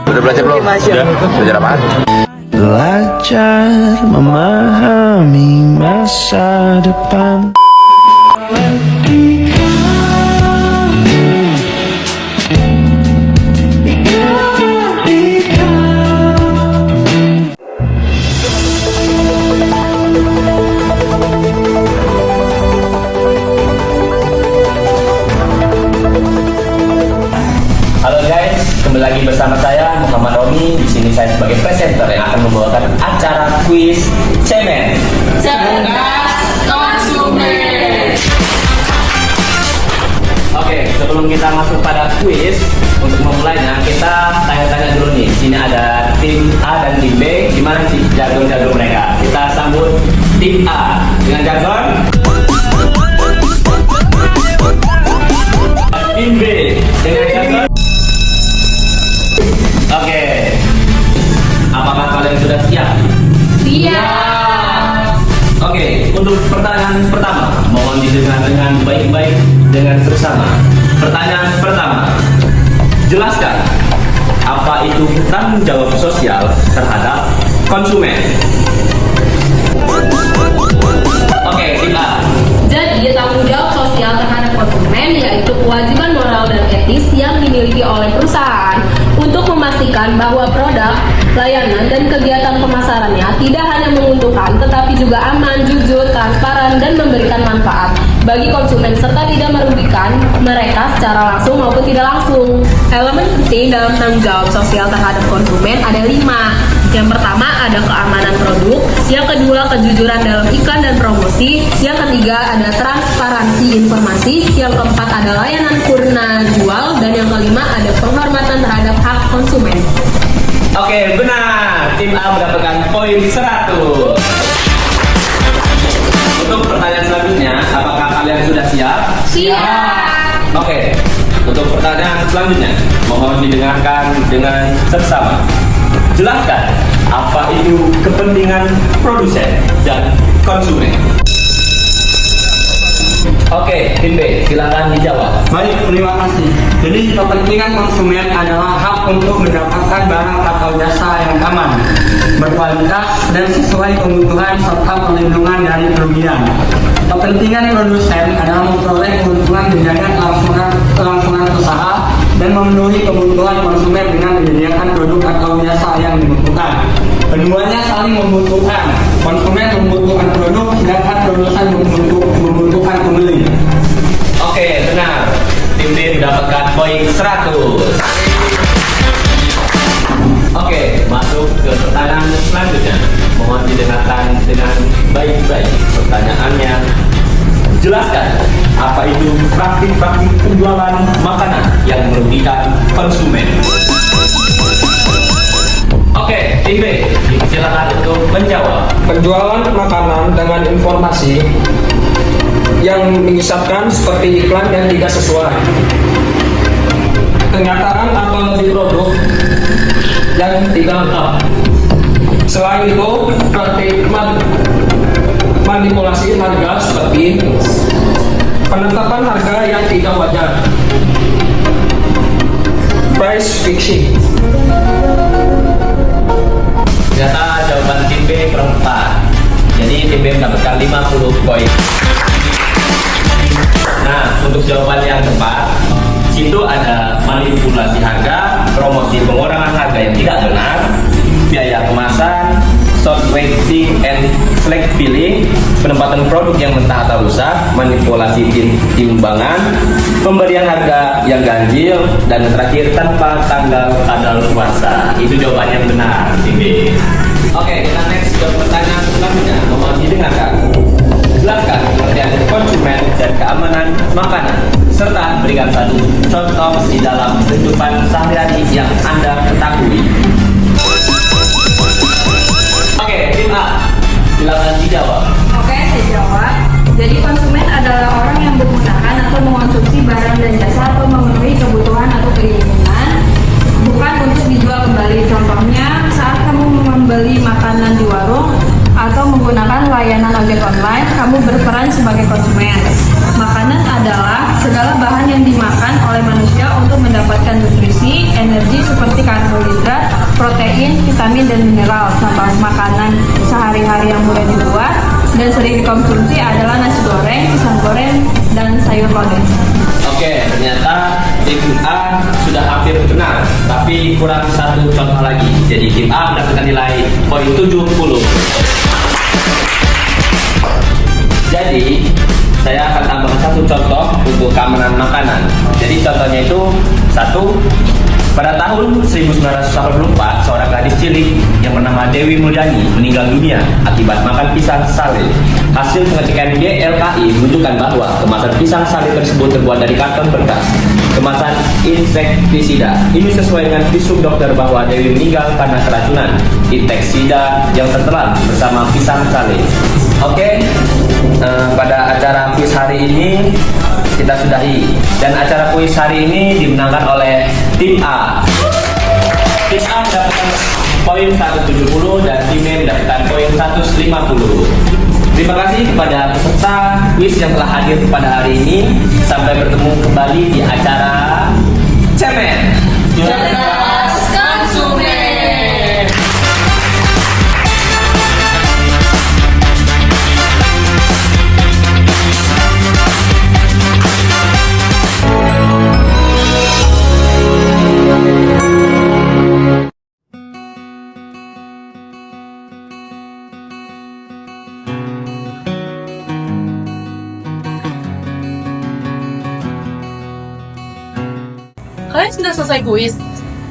Udah belajar belum? Udah. Belajar apaan? Belajar memahami masa depan. Halo guys, kembali lagi bersama saya Muhammad Romi. Di sini saya sebagai presenter yang akan membawakan acara kuis cemen. Cerdas konsumen. Oke, sebelum kita masuk pada kuis, untuk memulainya kita tanya-tanya dulu nih. Sini ada tim A dan tim B. Gimana sih jargon-jargon mereka? Kita sambut tim A dengan jargon. Tim B dengan jargon. Oke, apakah kalian sudah siap? Siap. Oke, untuk pertanyaan pertama, mohon didengar dengan baik-baik dengan seksama. Pertanyaan pertama, jelaskan apa itu tanggung jawab sosial terhadap konsumen. Oke, tim A. Jadi tanggung jawab sosial terhadap konsumen yaitu kewajiban moral dan etis yang dimiliki oleh perusahaan untuk memastikan bahwa produk, layanan, dan kegiatan pemasarannya tidak hanya menguntungkan tetapi juga aman, jujur, transparan, dan memberikan manfaat bagi konsumen serta tidak merugikan mereka secara langsung maupun tidak langsung. Elemen penting dalam tanggung jawab sosial terhadap konsumen ada 5. Yang pertama ada keamanan produk, yang kedua kejujuran dalam iklan dan promosi, yang ketiga ada transparansi informasi, yang keempat ada layanan purna jual, dan yang kelima ada penghormatan terhadap hak konsumen. Oke, benar. Tim A mendapatkan poin 100. Untuk pertanyaan selanjutnya, apakah kalian sudah siap? Siap. Oke, untuk pertanyaan selanjutnya, mohon didengarkan dengan seksama. Jelaskan apa itu kepentingan produsen dan konsumen. Oke, tim B, silakan dijawab. Baik, terima kasih. Jadi kepentingan konsumen adalah hak untuk mendapatkan barang atau jasa yang aman, berkualitas, dan sesuai kebutuhan serta perlindungan dari kerugian. Kepentingan produsen adalah memperoleh keuntungan dengan kelangsungan usaha dan memenuhi kebutuhan konsumen dengan menyediakan produk atau jasa yang dibutuhkan. Keduanya saling membutuhkan. Konsumen membutuhkan produk, sedangkan produsen membutuhkan pembeli. Oke, benar. Tim B mendapatkan poin 100. Oke, masuk ke pertanyaan selanjutnya. Mohon didengarkan dengan baik-baik pertanyaannya. Jelaskan apa itu praktik-praktik penjualan makanan yang merugikan konsumen. Oke, tim B, silakan untuk menjawab. Penjualan makanan dengan informasi yang menyesatkan seperti iklan yang tidak sesuai, kenyataan atau lebih produk yang tidak lengkap. Selain itu, praktik manipulasi harga seperti penetapan harga yang tidak wajar, price fixing. Ternyata jawaban tim B kurang tepat. Jadi tim B mendapatkan 50 poin. Nah, untuk jawaban yang tepat, situ ada manipulasi harga, promosi pengurangan harga yang tidak benar, biaya kemasan, short waiting and slack filling, penempatan produk yang mentah atau rusak, manipulasi timbangan, pemberian harga yang ganjil, dan terakhir tanpa tanggal kadaluarsa. Itu jawabannya yang benar, tim B. Oke, kita next ke pertanyaan selanjutnya. Mohon didengarkan. Jelaskan pengertian konsumen dan keamanan makanan, serta berikan satu contoh di dalam kehidupan sehari-hari yang Anda ketahui. Oke, tim A, silakan dijawab. Oke, saya jawab. Jadi konsumen adalah orang yang menggunakan atau mengonsumsi barang dan jasa atau memenuhi kebutuhan atau keinginan, bukan untuk dijual kembali. Contohnya, saat kamu membeli makanan di warung atau menggunakan layanan ojek online, kamu berperan sebagai konsumen. Makanan adalah segala bahan yang dimakan oleh manusia untuk mendapatkan nutrisi, energi seperti karbohidrat, protein, vitamin, dan mineral. Contoh makanan sehari-hari yang mudah dibuat dan sering dikonsumsi adalah nasi goreng, pisang goreng, dan sayur lodeh. Oke, ternyata tim A sudah hampir benar, tapi kurang satu contoh lagi. Jadi tim A mendapatkan nilai poin 70. Jadi saya akan tambahkan satu contoh untuk keamanan makanan. Jadi contohnya itu satu, pada tahun 1984 seorang gadis cilik yang bernama Dewi Mulyani meninggal dunia akibat makan pisang sale. Hasil pengecekan YLKI menunjukkan bahwa kemasan pisang sale tersebut terbuat dari karton bekas, kemasan insektisida. Ini sesuai dengan visum dokter bahwa Dewi meninggal karena keracunan insektisida yang tertelan bersama pisang sale. Oke, pada acara kuis hari ini kita sudahi, dan acara kuis hari ini dimenangkan oleh tim A. Tim A mendapatkan poin 170 dan tim B mendapatkan poin 150. Terima kasih kepada peserta kuis yang telah hadir pada hari ini. Sampai bertemu kembali di acara Cemen. Cerdas konsumen. Kalian sudah selesai kuis?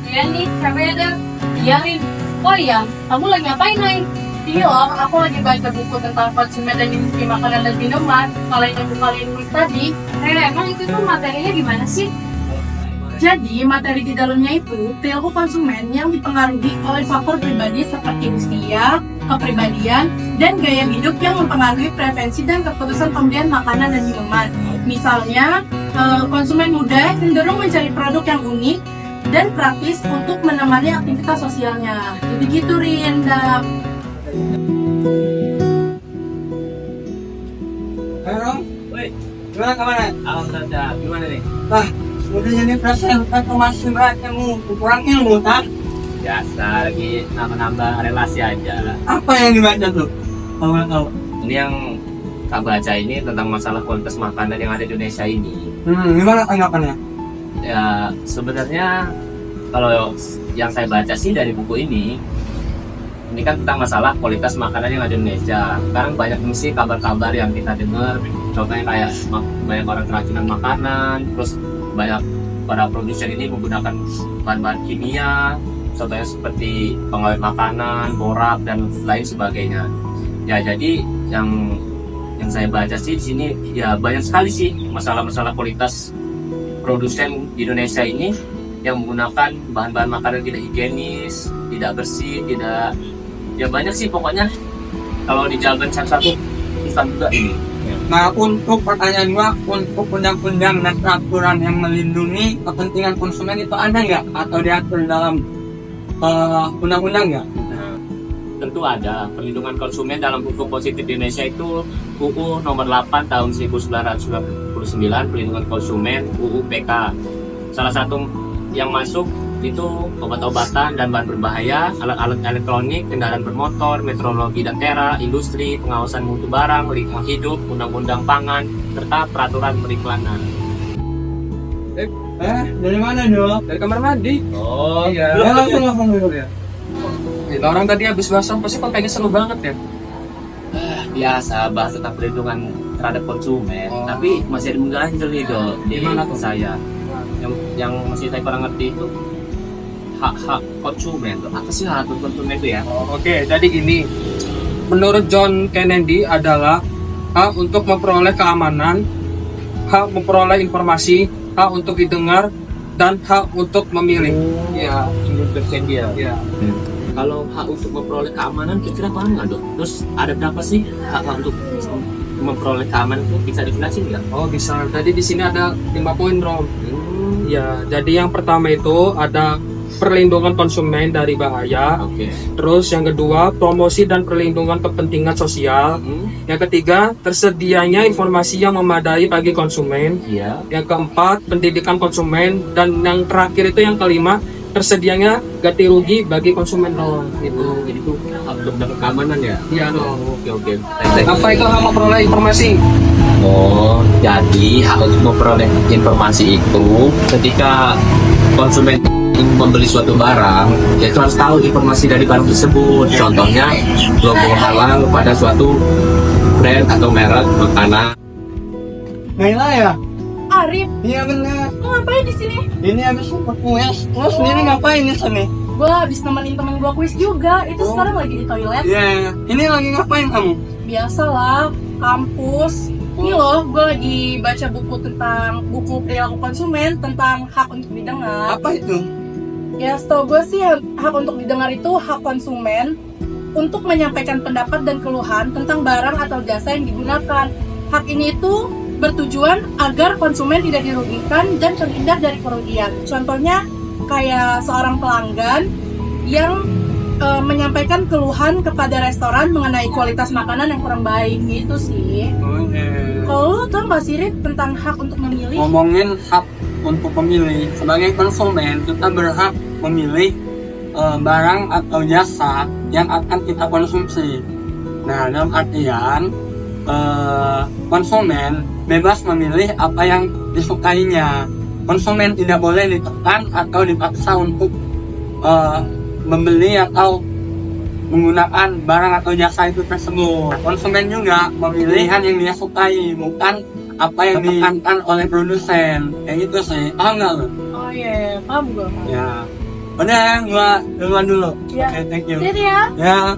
Iya nih, kami ada. Iya nih. Oh iya, kamu lagi ngapain, Nay? Iya loh, aku lagi baca buku tentang konsumen dan industri makanan dan minuman. Kalau yang kalian kuis tadi, emang itu tuh materinya gimana sih? Jadi, materi di dalamnya itu perilaku konsumen yang dipengaruhi oleh faktor pribadi seperti usia, kepribadian, dan gaya hidup yang mempengaruhi preferensi dan keputusan pembelian makanan dan minuman. Misalnya, konsumen muda cenderung mencari produk yang unik dan praktis untuk menemani aktivitas sosialnya. Jadi gitu, Rinda. Halo, gimana kabarnya? Alhamdulillah, gimana nih? Udah jadi perasaan masih berat kamu kurang ilmu kan? Biasa, lagi nambah-nambah relasi aja. Apa yang dibaca tuh? Kamu tahu? Ini yang tak baca ini tentang masalah kualitas makanan yang ada di Indonesia ini. Gimana tanggapannya? Ya sebenarnya kalau yang saya baca sih dari buku ini kan tentang masalah kualitas makanan yang ada di Indonesia. Sekarang banyak mesti kabar-kabar yang kita dengar, contohnya kayak banyak orang keracunan makanan, terus banyak para produsen ini menggunakan bahan-bahan kimia, contohnya seperti pengawet makanan, borak, dan lain sebagainya. Ya jadi yang saya baca sih di sini ya banyak sekali sih masalah-masalah kualitas produsen di Indonesia ini yang menggunakan bahan-bahan makanan tidak higienis, tidak bersih, tidak, ya banyak sih pokoknya. Kalau dijabarkan satu-satu susah juga ini. Nah, untuk pertanyaan gua, untuk undang-undang dan peraturan yang melindungi kepentingan konsumen itu ada nggak atau diatur dalam undang-undang nggak? Tentu ada. Perlindungan konsumen dalam hukum positif di Indonesia itu UU nomor 8 tahun 1999, perlindungan konsumen, UU PK. Salah satu yang masuk itu obat-obatan dan bahan berbahaya, alat-alat elektronik, kendaraan bermotor, meteorologi dan tera, industri, pengawasan mutu barang, lingkungan hidup, undang-undang pangan, serta peraturan periklanan. Dari mana dong? Dari kamar mandi. Oh, Iya. Ya, langsung dulu ya. Orang tadi habis basah pasti kok kayaknya seru banget ya. biasa bahas tentang perlindungan terhadap konsumen, tapi masih ada mengganjel nih Do di Gimana tuh? saya. Yang masih saya kurang ngerti itu hak konsumen. Apa sih hak konsumen itu ya? Oke, jadi gini. Menurut John Kennedy adalah hak untuk memperoleh keamanan, hak memperoleh informasi, hak untuk didengar, dan hak untuk memilih. Ya, Menurut dia. ya. Kalau hak untuk memperoleh keamanan kira-kira apa nggak Dok? Terus ada berapa sih hak untuk memperoleh keamanan itu, bisa dijelasin nggak? Oh bisa. Jadi di sini ada 5 poin, Bro. Ya, jadi yang pertama itu ada perlindungan konsumen dari bahaya. Oke. Terus yang kedua, promosi dan perlindungan kepentingan sosial. Yang ketiga, tersedianya informasi yang memadai bagi konsumen. Iya. Yang keempat, pendidikan konsumen. Dan yang terakhir itu yang kelima, tersedianya ganti rugi bagi konsumen dong gitu. Jadi itu belum dapat keamanan ya? Iya dong. Oke. Apa itu hak memperoleh informasi? Oh, jadi hak untuk memperoleh informasi itu ketika konsumen ingin membeli suatu barang, dia itu harus tahu informasi dari barang tersebut. Contohnya, logo halal pada suatu brand atau merek makanan. Naila ya? Arif, Iya benar. lu ngapain di sini? Ini habis kuis. Lo sendiri ngapain di sini? Gua habis nemenin temen gua kuis juga. Itu sekarang lagi di toilet. Iya. Ini lagi ngapain kamu? Biasalah, kampus. Ini loh, gue lagi baca buku perilaku konsumen tentang hak untuk didengar. Apa itu? Ya, setahu gue sih hak untuk didengar itu hak konsumen untuk menyampaikan pendapat dan keluhan tentang barang atau jasa yang digunakan. Hak ini itu bertujuan agar konsumen tidak dirugikan dan terhindar dari kerugian. Contohnya kayak seorang pelanggan yang menyampaikan keluhan kepada restoran mengenai kualitas makanan yang kurang baik gitu sih. Kalau lu tau gak sih Rit, tentang hak untuk memilih? Ngomongin hak untuk memilih, sebagai konsumen kita berhak memilih barang atau jasa yang akan kita konsumsi. Nah, dalam artian konsumen bebas memilih apa yang disukainya. Konsumen tidak boleh ditekan atau dipaksa untuk membeli atau menggunakan barang atau jasa itu tersebut. Konsumen juga memilih yang dia sukai, bukan apa yang ditekankan oleh produsen. Kayak gitu sih. Paham nggak lo? Oh iya, paham gue. Ya. Udah, gua duluan dulu. Ya. Oke, thank you. Jadi ya. Ya.